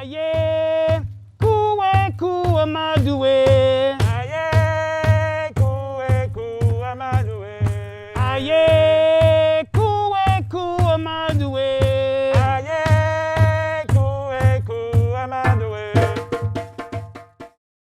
Aye, kuwe kuwa madue. Aye, kuwe amadue. Aye, kuwe kuwa madue. Aye, kuwe amadue.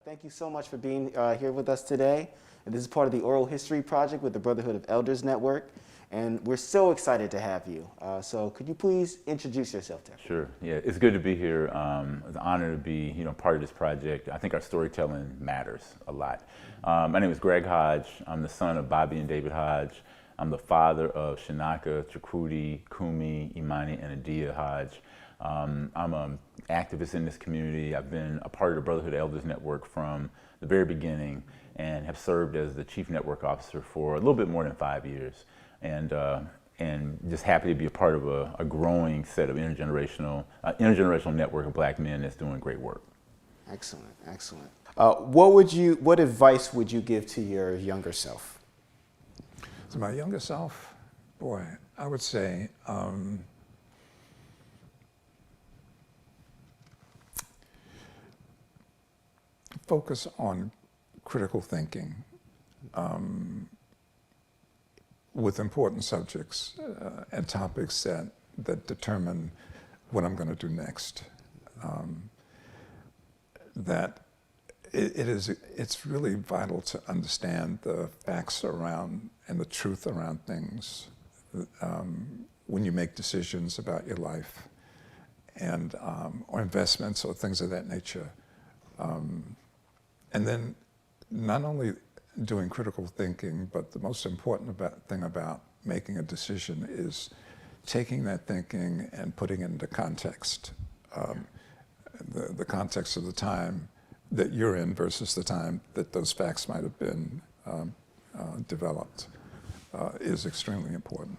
Thank you so much for being here with us today. And this is part of the Oral History Project with the Brotherhood of Elders Network. And we're so excited to have you. So could you please introduce yourself to everyone? Sure. Yeah, it's good to be here. It's an honor to be, part of this project. I think our storytelling matters a lot. My name is Greg Hodge. I'm the son of Bobby and David Hodge. I'm the father of Shanaka, Chakrudi, Kumi, Imani, and Adia Hodge. I'm an activist in this community. I've been a part of the Brotherhood of Elders Network from the very beginning and have served as the chief network officer for a little bit more than 5 years. And just happy to be a part of a growing set of intergenerational network of black men that's doing great work. Excellent, excellent. What advice would you give to your younger self? To my younger self, boy, I would say focus on critical thinking with important subjects and topics that determine what I'm going to do next. It's really vital to understand the facts around and the truth around things when you make decisions about your life and or investments or things of that nature. And then not only doing critical thinking, but the most important thing about making a decision is taking that thinking and putting it into context, the context of the time that you're in versus the time that those facts might have been developed is extremely important.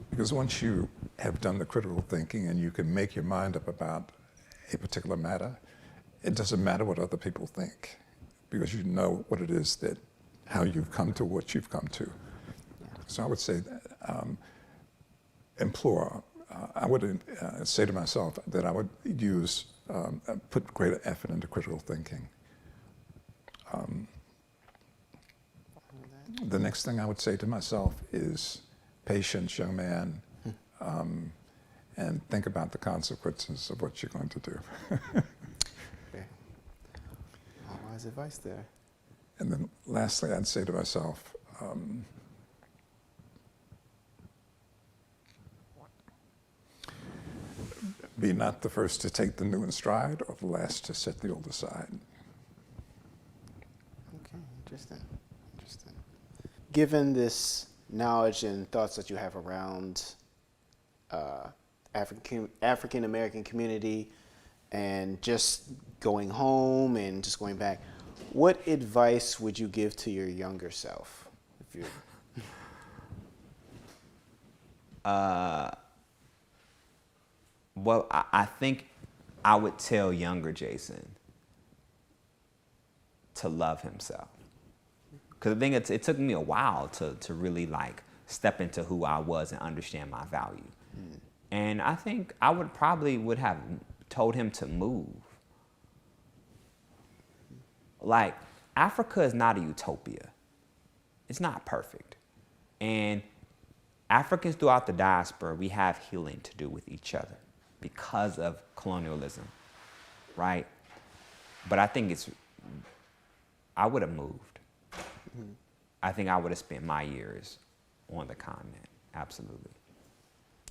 Because once you have done the critical thinking and you can make your mind up about a particular matter, it doesn't matter what other people think, because you know what it is how you've come to what you've come to. So I would say, I would say to myself that I would put greater effort into critical thinking. The next thing I would say to myself is, patience, young man, and think about the consequences of what you're going to do. Wise advice there. And then lastly, I'd say to myself, be not the first to take the new in stride or the last to set the old aside. Okay, interesting, interesting. Given this knowledge and thoughts that you have around African American community and just going home and just going back, what advice would you give to your younger self? If you Well, I think I would tell younger Jason to love himself. Because I think it took me a while to really step into who I was and understand my value. And I think I would have told him to move. Africa is not a utopia. It's not perfect. And Africans throughout the diaspora, we have healing to do with each other because of colonialism, right? But I think I would have moved. I think I would have spent my years on the continent, absolutely.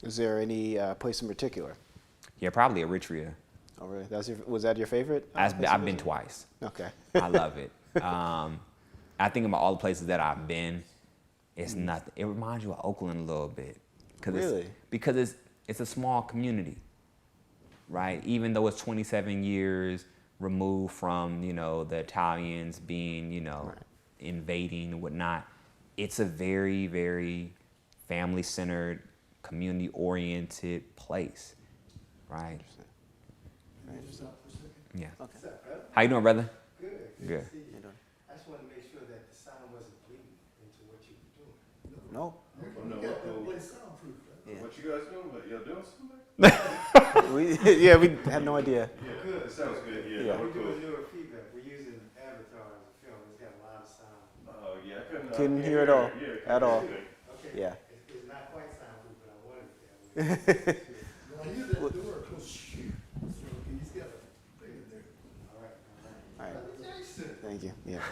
Is there any place in particular? Yeah, probably Eritrea. Oh, really? Was that your favorite? I've been twice. Okay. I love it. I think about all the places that I've been, it's nothing. It reminds you of Oakland a little bit. Really? Because it's a small community, right? Even though it's 27 years removed from, the Italians being, right, invading and whatnot, it's a very, very family-centered, community-oriented place, right? Yeah. Okay. How you doing, brother? Good. Good. To see you. I just wanted to make sure that the sound wasn't bleeding into what you were doing. No. No. It's soundproof, right? What you guys doing? What y'all doing something? Yeah, we had no idea. Yeah, good. Sounds good. Yeah, Yeah. that We're was cool. doing newer feedback. We're using Avatar as a film. It's got a lot of sound. Oh yeah, I couldn't. Couldn't hear it all. Yeah, At all. Okay. Yeah. It's not quite soundproof, but I wanted it that way. Well, I use that door close. So he's got a thing in there. All right. All right. Jason. Thank you. Yeah.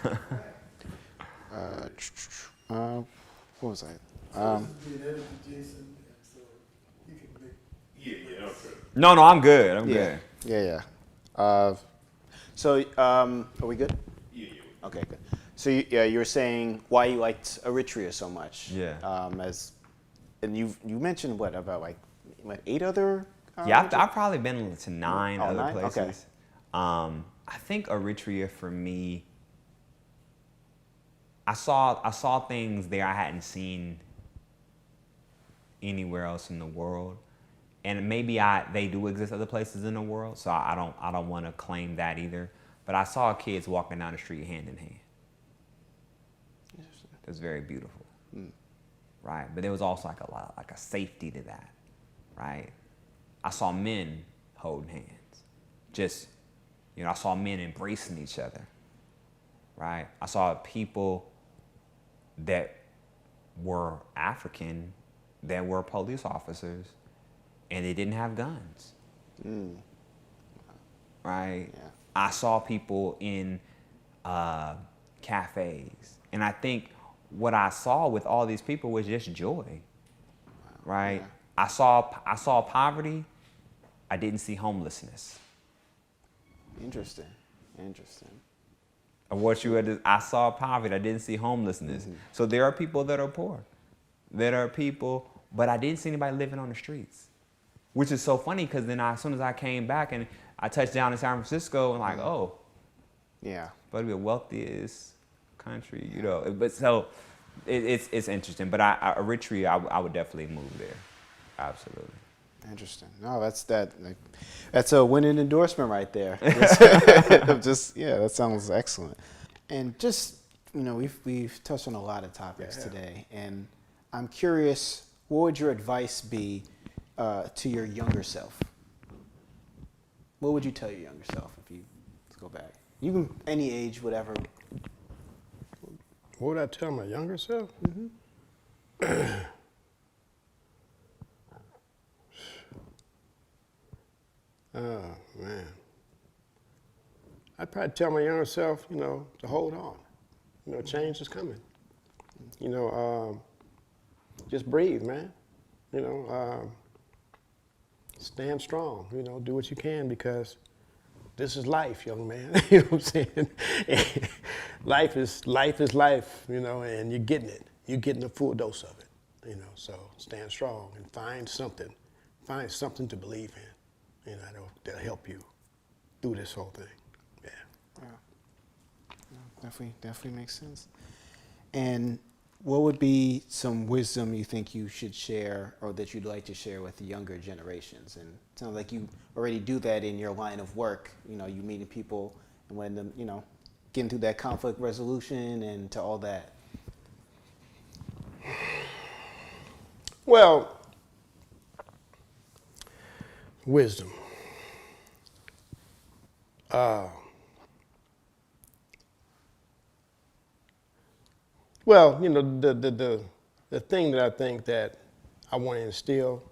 What was I? This is being edited to Jason, and so he can make. Yeah, okay. No, I'm good. I'm Yeah. good. Yeah. Are we good? Yeah. Okay, good. So you were saying why you liked Eritrea so much. Yeah. And you mentioned what about like 8 other? Yeah, I've probably been to 9 Oh, other 9? Okay. places. I think Eritrea for me, I saw things there I hadn't seen anywhere else in the world, and maybe they do exist other places in the world. So I don't want to claim that either. But I saw kids walking down the street hand in hand. It was very beautiful, right? But there was also like a safety to that, right? I saw men holding hands, I saw men embracing each other, right? I saw people that were African that were police officers and they didn't have guns, right? Yeah. I saw people in cafes, and I think what I saw with all these people was just joy, right? Yeah. I saw poverty. I didn't see homelessness. Interesting. I saw poverty. I didn't see homelessness. So there are people that are poor. There are people, but I didn't see anybody living on the streets, which is so funny because then as soon as I came back and I touched down in San Francisco, and like, oh, Yeah. but the wealthiest country, But so it's interesting. But Eritrea, I would definitely move there. Absolutely. Interesting. No, that's a winning endorsement right there. That sounds excellent. And just, we've touched on a lot of topics today, and I'm curious, what would your advice be to your younger self? What would you tell your younger self if you go back? You can any age, whatever. What would I tell my younger self? Oh, man. I'd probably tell my younger self, to hold on. Change is coming. Just breathe, man. Stand strong, do what you can because this is life, young man. You know what I'm saying? Life is life, and you're getting it. You're getting a full dose of it, so stand strong and find something to believe in. That'll help you through this whole thing. Yeah. Definitely makes sense. And what would be some wisdom you think you should share or that you'd like to share with the younger generations? And it sounds like you already do that in your line of work. You meeting people and when them, getting through that conflict resolution and to all that. Well, wisdom. Well, the thing that I think that I want to instill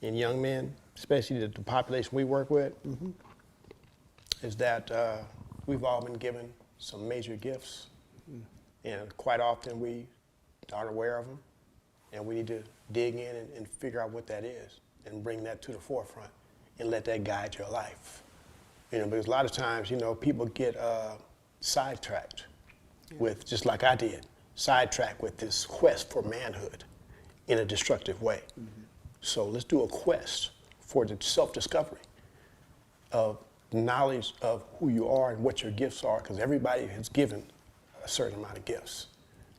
in young men, especially the population we work with, is that we've all been given some major gifts, and quite often we aren't aware of them, and we need to dig in and figure out what that is and bring that to the forefront and let that guide your life. Because a lot of times, people get sidetracked with, just like I did, sidetracked with this quest for manhood in a destructive way. So let's do a quest for the self-discovery of knowledge of who you are and what your gifts are, because everybody has given a certain amount of gifts.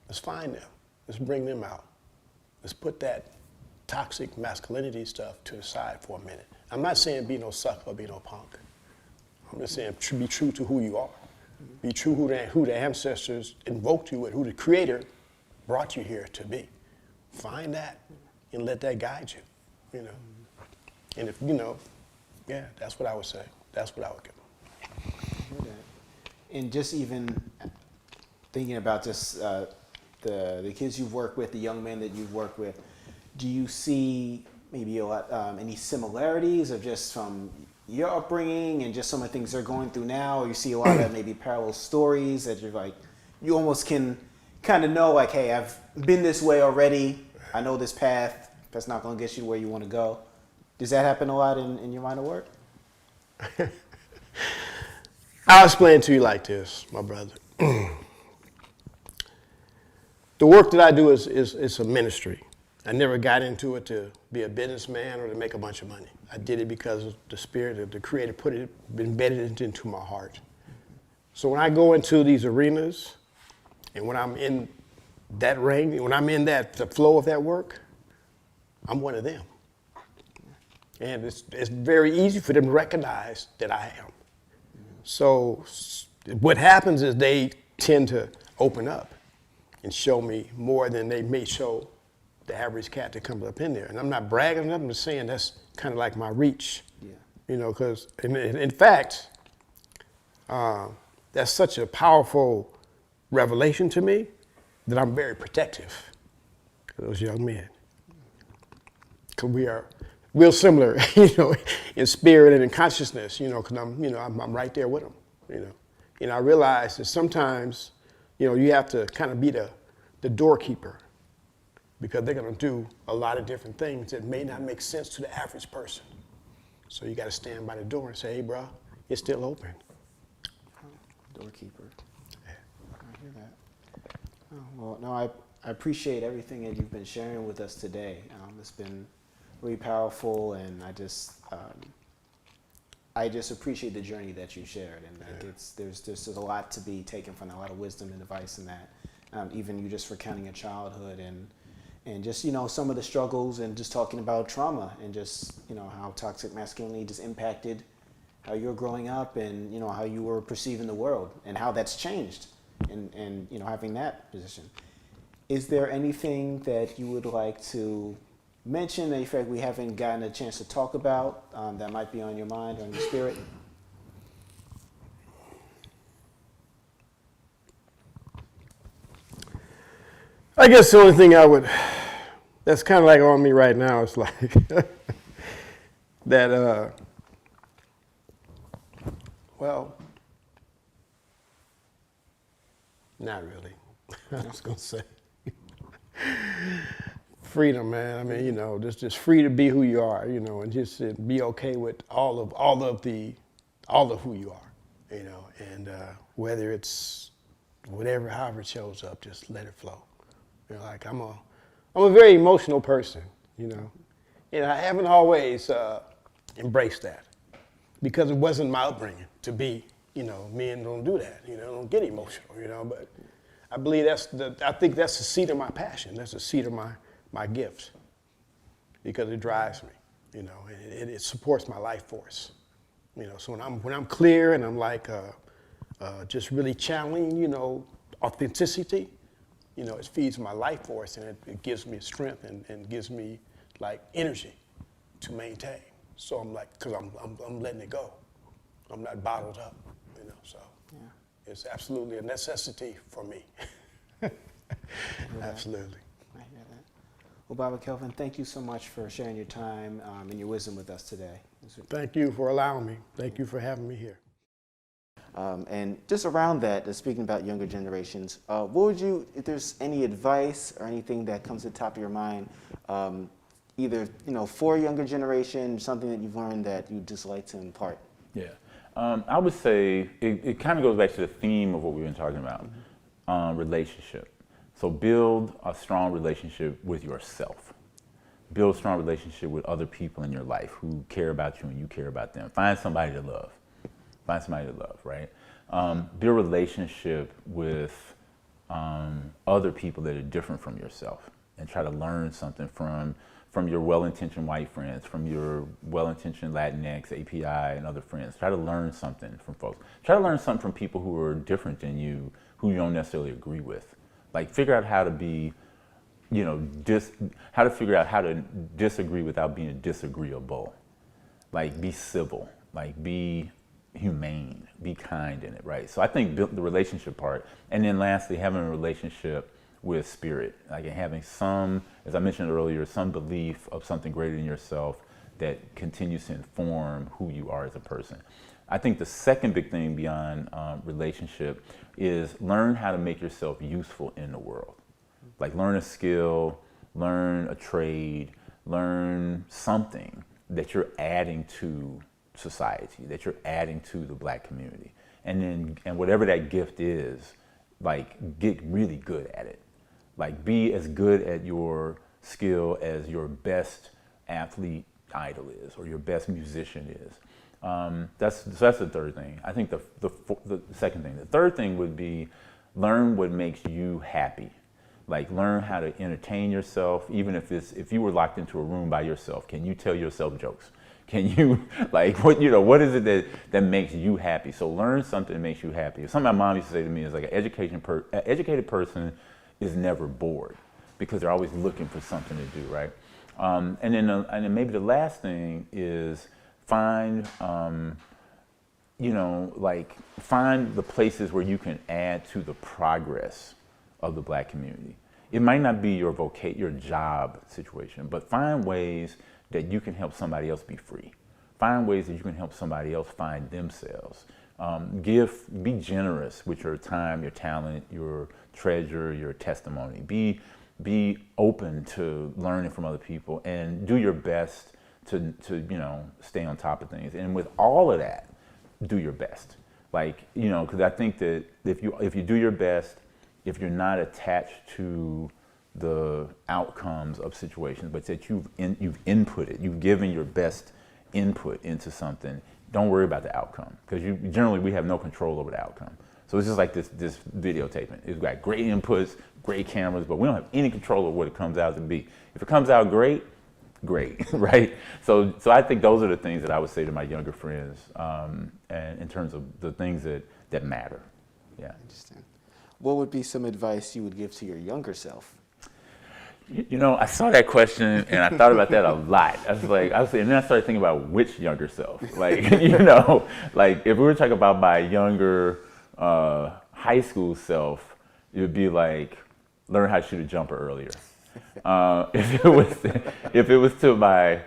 Let's find them. Let's bring them out. Let's put that toxic masculinity stuff to the side for a minute. I'm not saying be no sucker or be no punk. I'm just saying be true to who you are. Be true who the ancestors invoked you with, who the creator brought you here to be. Find that and let that guide you. you know. And if, you know, yeah, that's what I would say. That's what I would give them. And just even thinking about just the kids you've worked with, the young men that you've worked with, do you see maybe a lot, any similarities of just from your upbringing and just some of the things they're going through now? Or you see a lot of maybe parallel stories that you're like, you almost can kind of know like, hey, I've been this way already. I know this path. That's not going to get you where you want to go. Does that happen a lot in your line of work? I'll explain to you like this, my brother. The work that I do is a ministry. I never got into it to be a businessman or to make a bunch of money. I did it because of the spirit of the Creator put it, embedded it into my heart. So when I go into these arenas and when I'm in that ring, when I'm in the flow of that work, I'm one of them. And it's very easy for them to recognize that I am. So what happens is they tend to open up and show me more than they may show the average cat that comes up in there. And I'm not bragging, I'm just saying that's kind of like my reach. Yeah. You know, because in fact, that's such a powerful revelation to me that I'm very protective of those young men. Because we are real similar, you know, in spirit and in consciousness, you know, because I'm right there with them, you know. And I realize that sometimes, you know, you have to kind of be the doorkeeper because they're going to do a lot of different things that may not make sense to the average person. So you got to stand by the door and say, hey, bro, it's still open. Doorkeeper. Yeah. I hear that. Oh, well, no, I appreciate everything that you've been sharing with us today. It's been really powerful, and I just appreciate the journey that you shared, and there's a lot to be taken from that, a lot of wisdom and advice in that. Even you just recounting your childhood and just, you know, some of the struggles and just talking about trauma and just, you know, how toxic masculinity just impacted how you were growing up and, you know, how you were perceiving the world and how that's changed and you know, having that position. Is there anything that you would like to mention that you feel like we haven't gotten a chance to talk about that might be on your mind or in your spirit? I guess the only thing that's kind of like on me right now is like that, well, not really. I was going to say. Freedom, man. I mean, you know, just free to be who you are, you know, and just be okay with all of who you are, you know, and whether it's whatever, however it shows up, just let it flow. You know, like I'm a very emotional person, you know, and I haven't always embraced that because it wasn't my upbringing to be, you know, men don't do that, you know, don't get emotional, you know, but I believe I think that's the seat of my passion. That's the seat of my gift because it drives me, you know, and it supports my life force, you know. So when I'm clear and I'm like just really channeling, you know, authenticity, you know, it feeds my life force and it gives me strength and gives me like energy to maintain. So I'm like, because I'm letting it go. I'm not bottled up, you know. So yeah. It's absolutely a necessity for me. Absolutely. I hear that. Well, Babas Kelvin, thank you so much for sharing your time and your wisdom with us today. Thank you for allowing me. Thank you for having me here. And just around that, speaking about younger generations, what would you, if there's any advice or anything that comes to the top of your mind, either, you know, for younger generation, something that you've learned that you'd just like to impart? Yeah. I would say it kind of goes back to the theme of what we've been talking about, relationship. So build a strong relationship with yourself. Build a strong relationship with other people in your life who care about you and you care about them. Find somebody to love. Find somebody to love, right? Build a relationship with other people that are different from yourself and try to learn something from your well-intentioned white friends, from your well-intentioned Latinx, API, and other friends. Try to learn something from folks. Try to learn something from people who are different than you, who you don't necessarily agree with. Like, figure out how to be how to figure out how to disagree without being disagreeable. Like, be civil, like, be humane, be kind in it, right? So I think the relationship part, and then lastly, having a relationship with spirit, like having some, as I mentioned earlier, some belief of something greater than yourself that continues to inform who you are as a person. I think the second big thing beyond relationship is learn how to make yourself useful in the world. Like, learn a skill, learn a trade, learn something that you're adding to society, that you're adding to the Black community. And whatever that gift is, like, get really good at it. Like, be as good at your skill as your best athlete idol is, or your best musician is. That's the third thing. I think the second thing. The third thing would be learn what makes you happy. Like, learn how to entertain yourself, even if you were locked into a room by yourself. Can you tell yourself jokes? Can you, like, what is it that makes you happy? So learn something that makes you happy. Something my mom used to say to me is, like, an educated person is never bored, because they're always looking for something to do, right? And then maybe the last thing is find the places where you can add to the progress of the Black community. It might not be your job situation, but find ways that you can help somebody else be free. Find ways that you can help somebody else find themselves. Be generous with your time, your talent, your treasure, your testimony. Be open to learning from other people, and do your best to stay on top of things. And with all of that, do your best. Like, because I think that if you do your best, if you're not attached to the outcomes of situations, but that you've inputted, you've given your best input into something, don't worry about the outcome, because generally we have no control over the outcome. So it's just like this videotaping. It's got great inputs, great cameras, but we don't have any control of what it comes out to be. If it comes out great, right? So I think those are the things that I would say to my younger friends, and in terms of the things that matter. Yeah. Interesting. What would be some advice you would give to your younger self? I saw that question and I thought about that a lot. And then I started thinking about which younger self. Like, like if we were talking about my younger high school self, it would be like, learn how to shoot a jumper earlier. If it was to my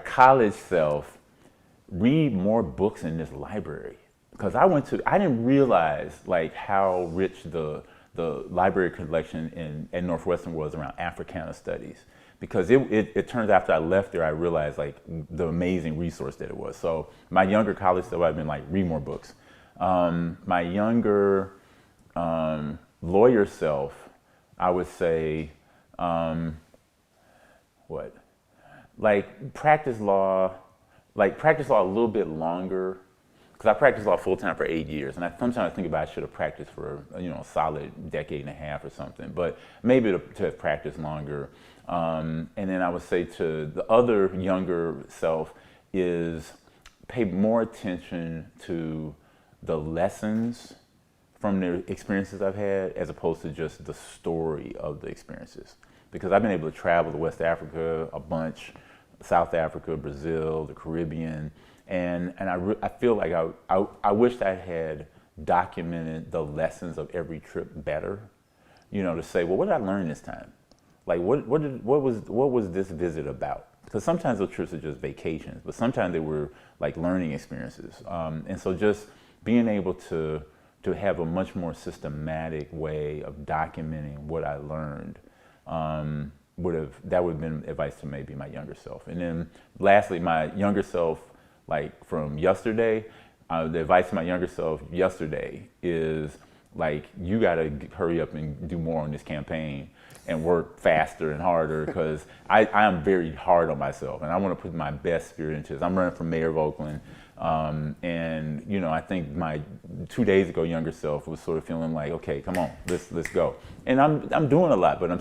college self, read more books in this library. Because I didn't realize like how rich the library collection at Northwestern was around Africana studies. Because it turns out after I left there, I realized like the amazing resource that it was. So my younger college self, I've been like, read more books. My younger lawyer self, I would say, practice law a little bit longer. Because I practiced law full time for 8 years, and sometimes I think about I should have practiced for a solid decade and a half or something. But maybe to have practiced longer. And then I would say to the other younger self is pay more attention to the lessons from the experiences I've had, as opposed to just the story of the experiences. Because I've been able to travel to West Africa a bunch, South Africa, Brazil, the Caribbean. And I feel like I wished I had documented the lessons of every trip better, to say, well, what did I learn this time? Like, what was this visit about? Because sometimes those trips are just vacations, but sometimes they were like learning experiences. And so just being able to have a much more systematic way of documenting what I learned, would have been advice to maybe my younger self. And then lastly, my younger self, like from yesterday, the advice to my younger self yesterday is like, you gotta hurry up and do more on this campaign and work faster and harder, because I am very hard on myself and I wanna put my best spirit into this. I'm running for mayor of Oakland, and I think my 2 days ago younger self was sort of feeling like, okay, come on, let's go. And I'm doing a lot, but I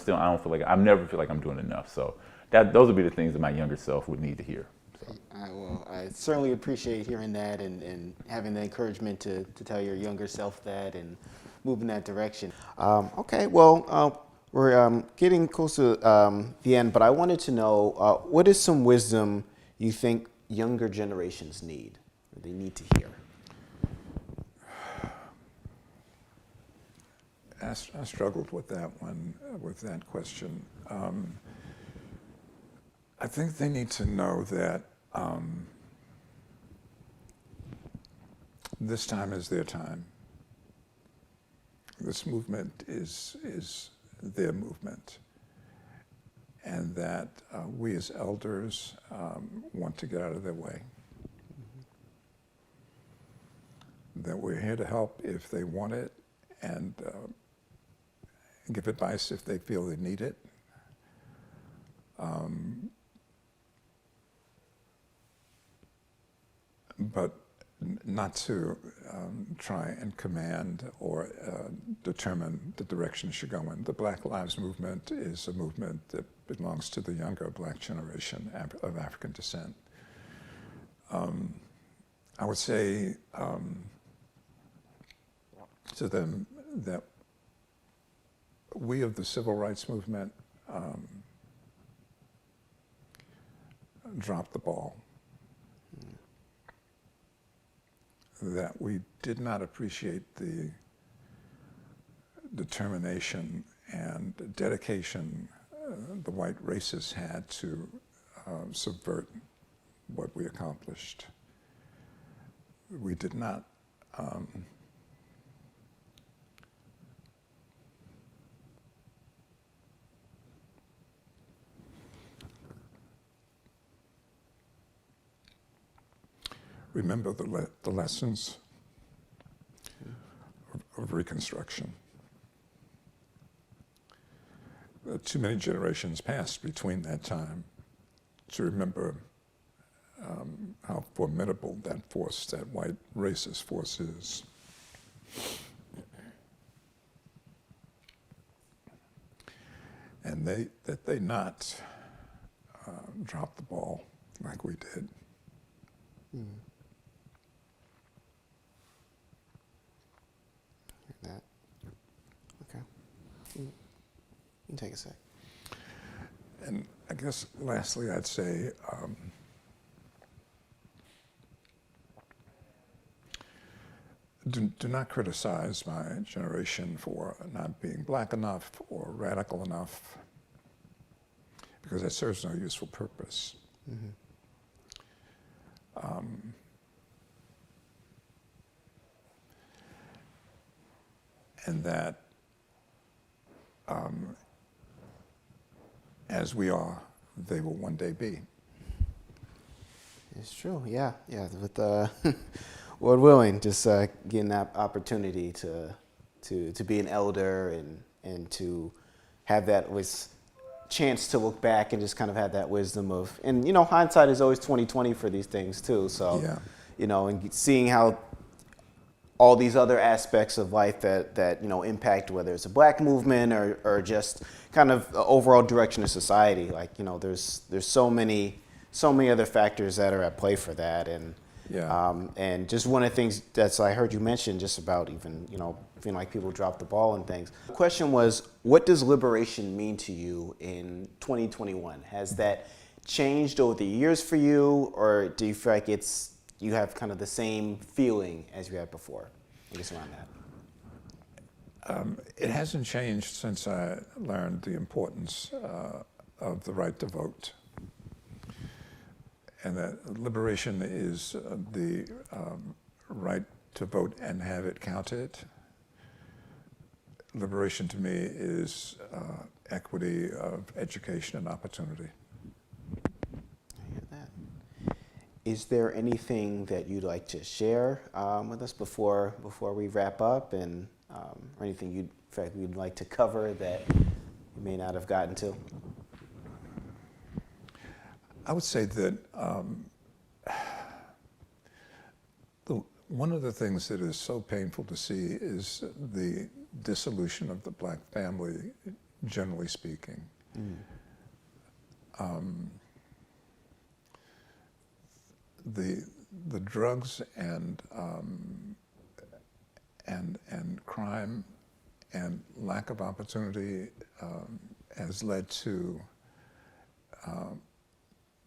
never feel like I'm doing enough. So those would be the things that my younger self would need to hear. Well, I certainly appreciate hearing that and having the encouragement to tell your younger self that and move in that direction. Okay, well, We're getting close to the end, but I wanted to know what is some wisdom you think younger generations need, or they need to hear? I struggled with that one, with that question. I think they need to know that this time is their time. This movement is their movement, and that we as elders want to get out of their way. That we're here to help if they want it, and give advice if they feel they need it. But not to try and command or determine the direction it should go in. The Black Lives Movement is a movement that belongs to the younger Black generation of African descent. I would say to them that we of the Civil Rights Movement dropped the ball. That we did not appreciate the determination and dedication the white racists had to subvert what we accomplished. We did not remember the lessons of Reconstruction. Too many generations passed between that time to remember how formidable that force, that white racist force is. And that they not drop the ball like we did. Mm. That. Okay. You can take a sec. And I guess lastly I'd say do not criticize my generation for not being Black enough or radical enough, because that serves no useful purpose. Mm-hmm. And that as we are, they will one day be. It's true, yeah. With Lord willing, just getting that opportunity to be an elder and to have that chance to look back and just kind of have that wisdom of, and hindsight is always 20/20 for these things too. So, yeah. And seeing how all these other aspects of life that impact whether it's a Black movement or just kind of the overall direction of society. Like there's so many other factors that are at play for that, and and just one of the things that's I heard you mention just about even feeling like people drop the ball and things. The question was, what does liberation mean to you in 2021? Has that changed over the years for you, or do you feel like you have kind of the same feeling as you had before? I guess around that. It hasn't changed since I learned the importance of the right to vote. And that liberation is the right to vote and have it counted. Liberation to me is equity of education and opportunity. I hear that. Is there anything that you'd like to share with us before we wrap up, and or anything you'd like to cover that you may not have gotten to? I would say that one of the things that is so painful to see is the dissolution of the Black family, generally speaking. Mm. The drugs and crime And lack of opportunity has led to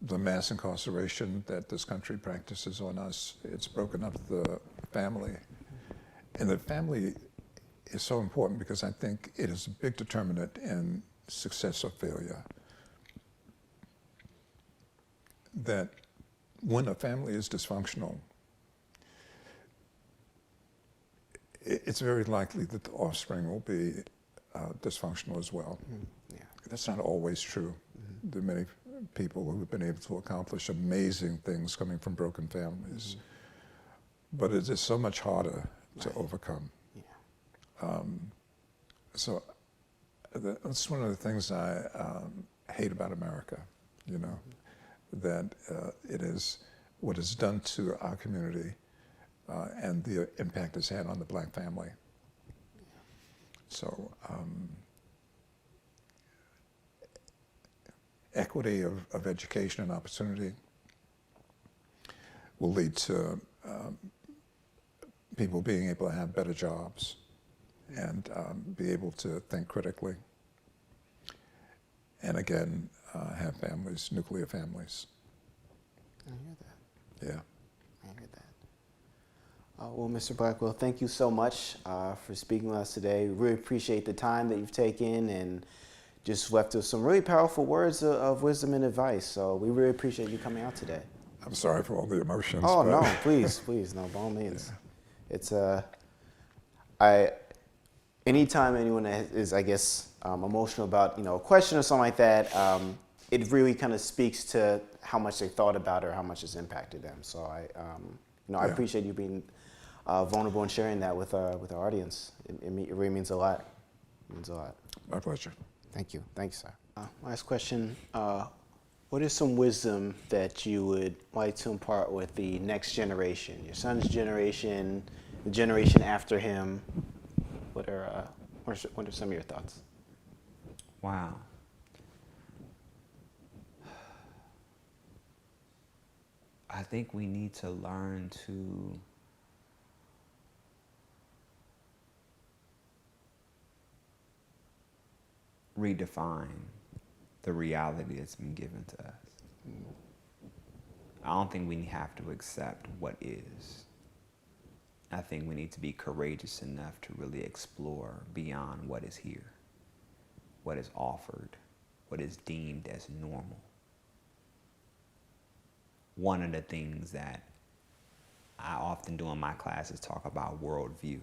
the mass incarceration that this country practices on us. It's broken up the family. And the family is so important because I think it is a big determinant in success or failure. That when a family is dysfunctional, it's very likely that the offspring will be dysfunctional as well. Yeah. That's not always true. There are many people who have been able to accomplish amazing things coming from broken families. But it is so much harder to overcome. Yeah. So that's one of the things I hate about America, you know, that it is what it's done to our community and the impact it's had on the black family. So equity of education and opportunity will lead to people being able to have better jobs and be able to think critically. And again, have families, nuclear families. I hear that. Yeah. I hear that. Well, Mr. Blackwell, thank you so much for speaking with us today. We really appreciate the time that you've taken and just left us some really powerful words of wisdom and advice. So we really appreciate you coming out today. I'm sorry for all the emotions. Oh, but no, please, no, by all means. Yeah. It's, anytime anyone is, I guess, emotional about, a question or something like that, it really kind of speaks to how much they thought about it or how much it's impacted them. So I Yeah. appreciate you being vulnerable and sharing that with our audience. It really means a lot. It means a lot. My pleasure. Thank you. Thanks, sir. Last question. What is some wisdom that you would like to impart with the next generation, your son's generation, the generation after him? What are some of your thoughts? Wow. I think we need to learn to redefine the reality that's been given to us. I don't think we have to accept what is. I think we need to be courageous enough to really explore beyond what is here, what is offered, what is deemed as normal. One of the things that I often do in my class is talk about worldview.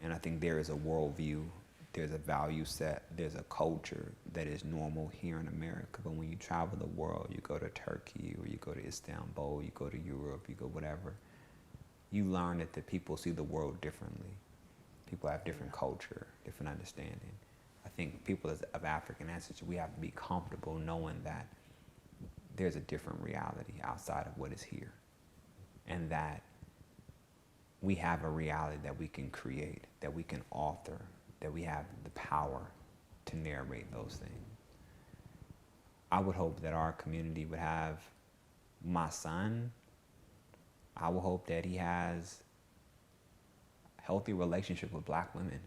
And I think there is a worldview, there's a value set, there's a culture that is normal here in America. But when you travel the world, you go to Turkey or you go to Istanbul, you go to Europe, you go whatever, you learn that the people see the world differently. People have different culture, different understanding. I think people of African ancestry, we have to be comfortable knowing that there's a different reality outside of what is here. And that we have a reality that we can create, that we can author, that we have the power to narrate those things. I would hope that our community would have my son. I would hope that he has a healthy relationship with black women.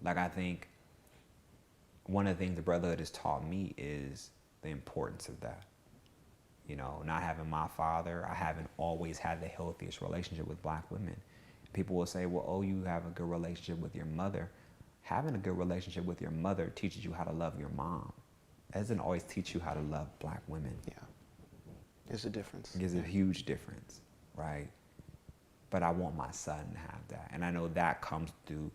Like, I think one of the things the Brotherhood has taught me is the importance of that. You know, not having my father, I haven't always had the healthiest relationship with black women. People will say, well, oh, you have a good relationship with your mother. Having a good relationship with your mother teaches you how to love your mom. It doesn't always teach you how to love black women. Yeah. There's a difference. There's a huge difference, right? But I want my son to have that. And I know that comes through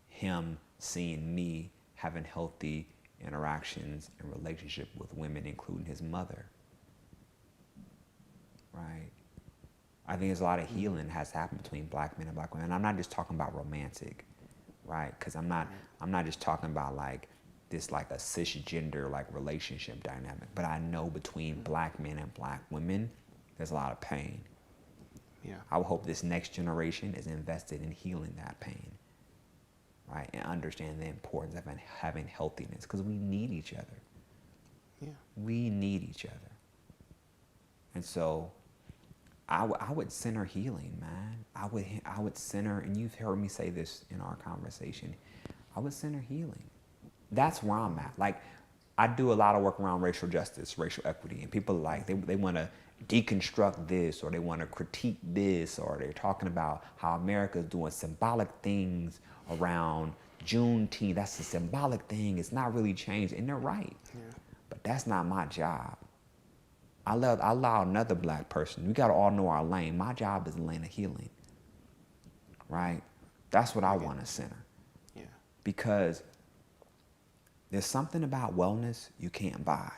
him seeing me having healthy interactions and relationship with women, including his mother, right? I think there's a lot of healing has happened between black men and black women. And I'm not just talking about romantic, right? Because I'm not just talking about like this like a cisgender like relationship dynamic. But I know between black men and black women, there's a lot of pain. Yeah. I would hope this next generation is invested in healing that pain, right? And understand the importance of having healthiness, because we need each other. Yeah. We need each other. And so I would center healing, man. I would center, and you've heard me say this in our conversation, I would center healing. That's where I'm at. Like, I do a lot of work around racial justice, racial equity, and people like, they want to deconstruct this, or they want to critique this, or they're talking about how America is doing symbolic things around Juneteenth. That's a symbolic thing. It's not really changed, and they're right. Yeah. But that's not my job. I allow another black person. We got to all know our lane. My job is the lane of healing, right? That's what I want to center. Yeah. Because there's something about wellness you can't buy.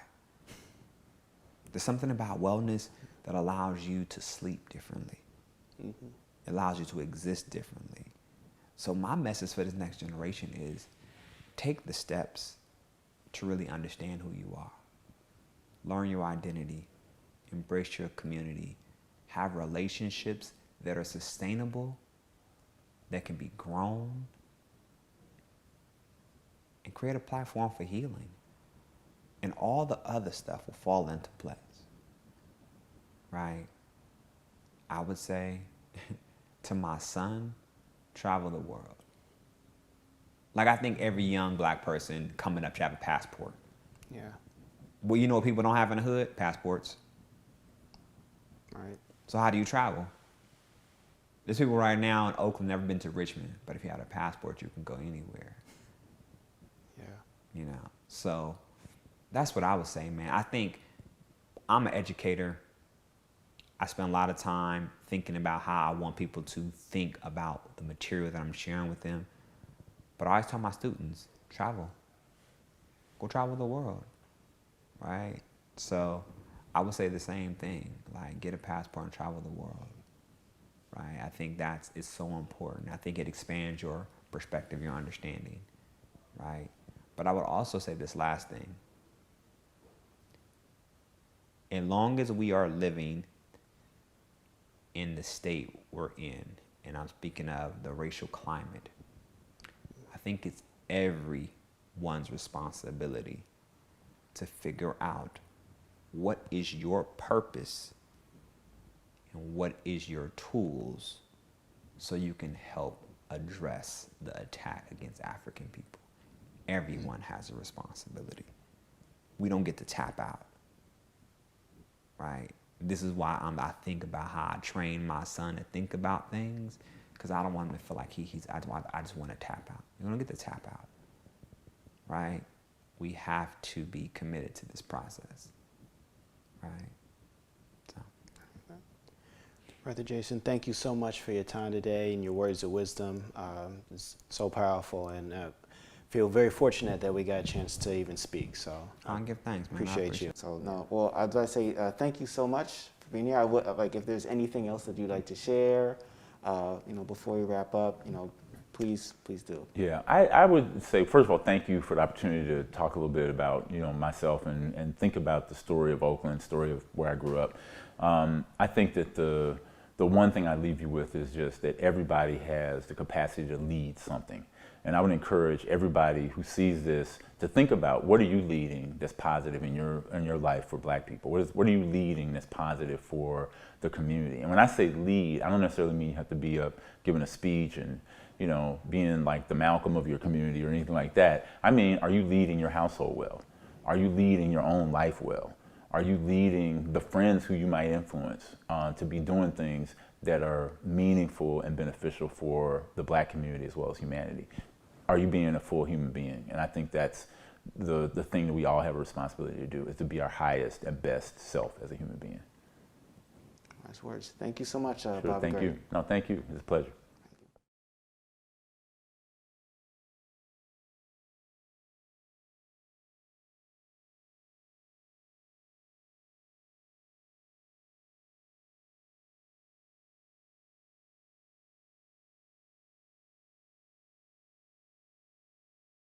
There's something about wellness that allows you to sleep differently. Mm-hmm. It allows you to exist differently. So my message for this next generation is take the steps to really understand who you are. Learn your identity. Embrace your community. Have relationships that are sustainable, that can be grown, and create a platform for healing. And all the other stuff will fall into place, right? I would say to my son, travel the world. Like, I think every young black person coming up should have a passport. Yeah. Well, you know what people don't have in the hood? Passports. Right. So how do you travel? There's people right now in Oakland never been to Richmond, but if you had a passport, you can go anywhere. Yeah. You know, so that's what I would say, man. I think I'm an educator. I spend a lot of time thinking about how I want people to think about the material that I'm sharing with them. But I always tell my students, travel. Go travel the world, right? So I would say the same thing, like get a passport and travel the world, right? I think it's so important. I think it expands your perspective, your understanding, right? But I would also say this last thing. As long as we are living in the state we're in, and I'm speaking of the racial climate, I think it's everyone's responsibility to figure out what is your purpose and what is your tools so you can help address the attack against African people. Everyone has a responsibility. We don't get to tap out, right? This is why I think about how I train my son to think about things, because I don't want him to feel like I just want to tap out. You don't get to tap out, right? We have to be committed to this process, right? So. Brother Jason, thank you so much for your time today and your words of wisdom. It's so powerful, and feel very fortunate that we got a chance to even speak. So I give thanks, man. Appreciate you. So no, well, I'd like to say thank you so much for being here. I would like, if there's anything else that you'd like to share, before we wrap up, please do. Yeah, I would say, first of all, thank you for the opportunity to talk a little bit about, myself and think about the story of Oakland, story of where I grew up. I think that the one thing I leave you with is just that everybody has the capacity to lead something. And I would encourage everybody who sees this to think about, what are you leading that's positive in your life for black people? What are you leading that's positive for the community? And when I say lead, I don't necessarily mean you have to be giving a speech and being like the Malcolm of your community or anything like that. I mean, are you leading your household well? Are you leading your own life well? Are you leading the friends who you might influence to be doing things that are meaningful and beneficial for the black community as well as humanity? Are you being a full human being? And I think that's the thing that we all have a responsibility to do, is to be our highest and best self as a human being. Nice words. Thank you so much, Sure, Babas thank Greg. you. No, thank you. It's a pleasure.